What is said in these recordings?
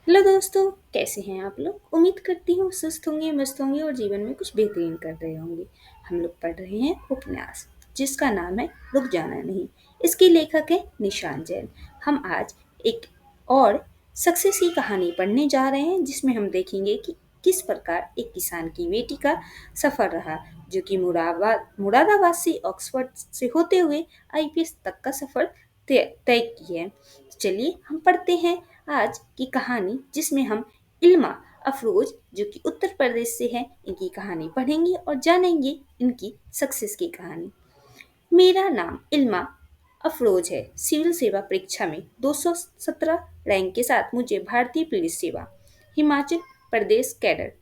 Hello दोस्तों, कैसे हैं आप लोग। उम्मीद करती हूँ सुस्त होंगे, मस्त होंगे और जीवन में कुछ बेहतरीन कर रहे होंगे। हम लोग पढ़ रहे हैं उपन्यास जिसका नाम है रुक जाना नहीं। इसके लेखक है निशान जैन। हम आज एक और सक्सेस की कहानी पढ़ने जा रहे हैं जिसमें हम देखेंगे कि किस प्रकार एक किसान की बेटी का सफर रहा, जो कि मुरादाबाद से ऑक्सफोर्ड से होते हुए आईपीएस तक का सफर तय तय की है। चलिए हम पढ़ते हैं आज की कहानी, जिसमें हम इल्मा अफरोज, जो कि उत्तर प्रदेश से है, इनकी कहानी पढ़ेंगे और जानेंगे इनकी सक्सेस की कहानी। मेरा नाम इल्मा अफरोज है। सिविल सेवा परीक्षा में 217 रैंक के साथ मुझे भारतीय पुलिस सेवा हिमाचल प्रदेश कैडर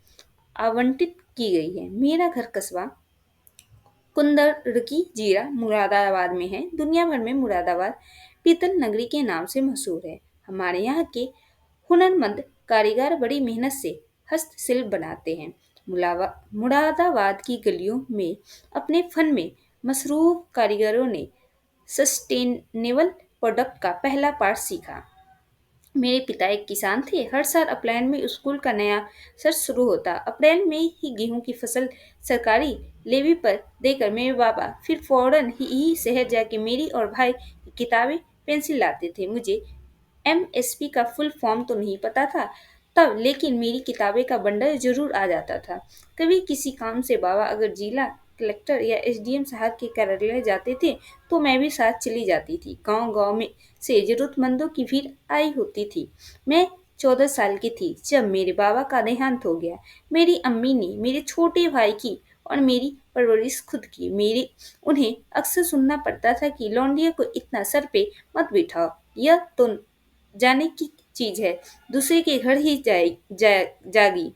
आवंटित की गई है। मेरा घर कस्बा कुंदरकी जीरा मुरादाबाद में है। दुनिया भर में मुरादाबाद पीतल नगरी के नाम से मशहूर है। हमारे यहाँ के हुनरमंद कारीगर बड़ी मेहनत से हस्तशिल्प बनाते हैं। मुरादाबाद की गलियों में अपने फन में मसरूफ कारीगरों ने सस्टेनेबल प्रोडक्ट का पहला पाठ सीखा। मेरे पिता एक किसान थे। हर साल अप्रैल में स्कूल का नया सत्र शुरू होता। अप्रैल में ही गेहूं की फसल सरकारी लेवी पर देकर मेरे बाबा फिर फौरन ही शहर जाके मेरी और भाई की किताबें पेंसिल लाते थे। मुझे एमएसपी का फुल फॉर्म तो नहीं पता था तब, लेकिन मेरी किताबें का बंडल जरूर आ जाता था। कभी किसी काम से बाबा अगर जिला कलेक्टर या एसडीएम साहब के कार्यालय जाते थे तो मैं भी साथ चली जाती थी। गांव गांव में से जरूरतमंदों की भीड़ आई होती थी। मैं 14 साल की थी जब मेरे बाबा का देहांत हो गया। मेरी अम्मी ने मेरे छोटे भाई की और मेरी परवरिश खुद की। मेरे उन्हें अक्सर सुनना पड़ता था कि लौंडिया को इतना सर पे मत बिठाओ, यह तो जाने की चीज है, दूसरे के घर ही जागी।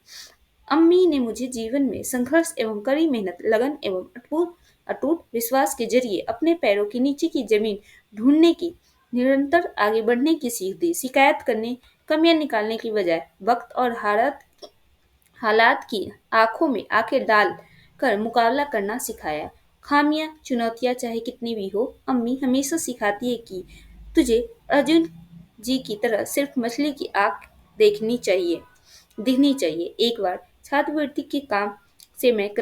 अम्मी ने मुझे जीवन में संघर्ष एवं कड़ी मेहनत, लगन एवं अटूट अटूट विश्वास के जरिए अपने पैरों के नीचे की जमीन ढूंढने की, निरंतर आगे बढ़ने की सीख दी। शिकायत करने, कमियां निकालने की बजाय वक्त और हालात की आंखों में आंखें डाल कर मुकाबला करना सिखाया। खामियां, चुनौतियां चाहे कितनी भी हो, अम्मी हमेशा सिखाती है कि तुझे अर्जुन जी की तरह सिर्फ मछली की आंख देखनी चाहिए दिखनी चाहिए। एक बार छात्रवृत्ति के काम से मैं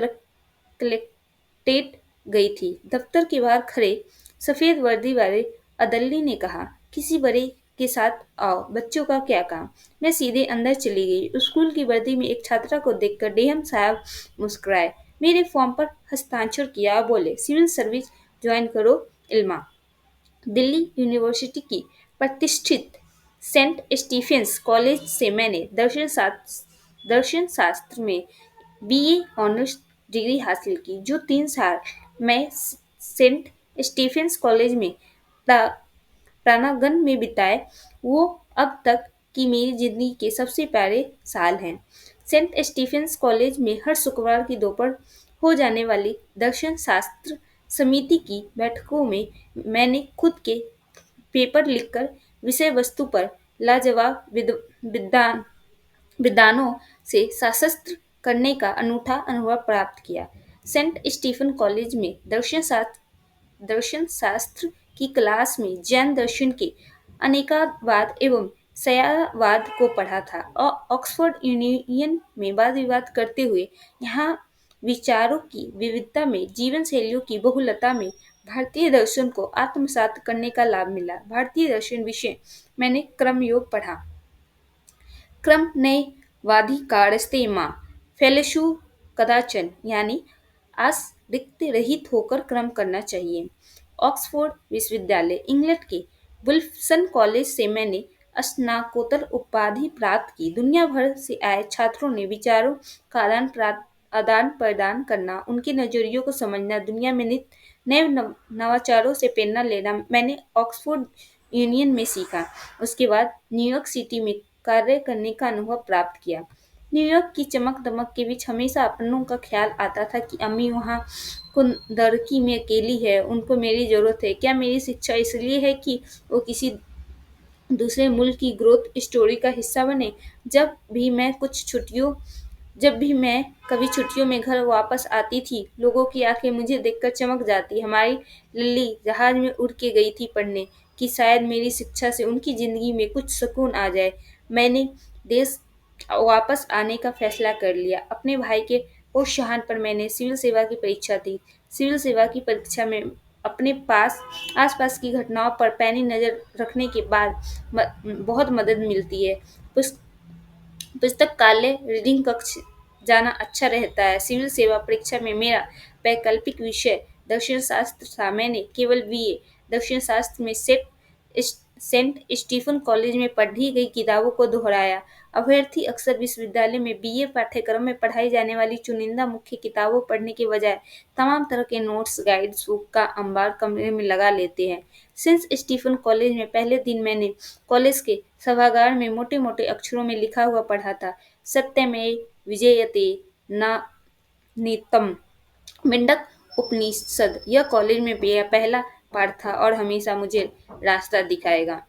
कलेक्टेट गई थी। दफ्तर के बाहर खड़े सफेद वर्दी वाले अदल्ली ने कहा, किसी बड़े के साथ आओ, बच्चों का क्या काम। मैं सीधे अंदर चली गई। स्कूल की वर्दी में एक छात्रा को देखकर डीएम साहब मुस्कुराए, मेरे फॉर्म पर हस्ताक्षर किया और बोले, सिविल सर्विस ज्वाइन करो इल्मा। दिल्ली यूनिवर्सिटी की प्रतिष्ठित सेंट स्टीफेंस कॉलेज से मैंने दर्शन शास्त्र में बीए ऑनर्स डिग्री हासिल की। जो 3 साल मैं सेंट स्टीफेंस कॉलेज में प्रा- प्रांगण में बिताए, वो अब तक की मेरी जिंदगी के सबसे प्यारे साल हैं। सेंट स्टीफेंस कॉलेज में हर शुक्रवार की दोपहर हो जाने वाली दर्शन शास्त्र समिति की बैठकों में मैंने खुद के पेपर लिखकर विषय वस्तु पर लाजवाब विद्वानों से सशस्त्र करने का अनूठा अनुभव प्राप्त किया। सेंट स्टीफन कॉलेज में दर्शन शास्त्र की क्लास में जैन दर्शन के अनेकावाद एवं शैवावाद को पढ़ा था और ऑक्सफोर्ड यूनियन में वाद विवाद करते हुए यहाँ विचारों की विविधता में, जीवन शैलियों की बहुलता में भारतीय दर्शन को आत्मसात करने का लाभ मिला। भारतीय दर्शन विषय मैंने क्रमयोग पढ़ा। क्रमन्वयवादिकारस्तेमा फेलशु कदाचन, यानी आस रिक्त रहित होकर क्रम करना चाहिए। ऑक्सफोर्ड विश्वविद्यालय इंग्लैंड के वुल्फसन कॉलेज से मैंने स्नातकोत्तर उपाधि प्राप्त की। दुनिया भर से आए छात्रों ने विचारों का आदान प्रदान करना, उनके नजरियों को समझना, दुनिया में नित नए नवाचारों से प्रेरणा लेना मैंने ऑक्सफोर्ड यूनियन में सीखा। उसके बाद न्यूयॉर्क सिटी में कार्य करने का अनुभव प्राप्त किया। न्यूयॉर्क की चमक दमक के बीच हमेशा अपनों का ख्याल आता था कि अम्मी वहाँ कुंदरकी में अकेली है, उनको मेरी जरूरत है। क्या मेरी शिक्षा इसलिए है कि वो किसी दूसरे मुल्क की ग्रोथ स्टोरी का हिस्सा बने। जब भी मैं कभी छुट्टियों में घर वापस आती थी, लोगों की आंखें मुझे देखकर चमक जाती। हमारी लिली जहाज में उड़ के गई थी पढ़ने कि शायद मेरी शिक्षा से उनकी जिंदगी में कुछ सुकून आ जाए। मैंने देश वापस आने का फैसला कर लिया। अपने भाई के प्रोत्साहन पर मैंने सिविल सेवा की परीक्षा दी। सिविल सेवा की परीक्षा में अपने पास आसपास की घटनाओं पर पैनी नज़र रखने के बाद बहुत मदद मिलती है। पुस- पुस्तकालय रीडिंग कक्ष जाना अच्छा रहता है। सिविल सेवा परीक्षा में मेरा वैकल्पिक विषय दक्षिण शास्त्र था। मैंने केवल बीए दक्षिण शास्त्र में सेंट स्टीफन कॉलेज में पढ़ी गई किताबों को दोहराया। अभ्यर्थी अक्सर विश्वविद्यालय में बीए पाठ्यक्रम में पढ़ाई जाने वाली चुनिंदा मुख्य किताबों पढ़ने के बजाय तमाम तरह के नोट्स गाइड्स बुक का अंबार कमरे में लगा लेते हैं। सेंट स्टीफन कॉलेज में पहले दिन मैंने कॉलेज के सभागार में मोटे मोटे अक्षरों में लिखा हुआ पढ़ा था, सत्यमेव विजयते न नितम। मेंढक उपनिषद। यह कॉलेज में मेरा पहला पाठ था और हमेशा मुझे रास्ता दिखाएगा।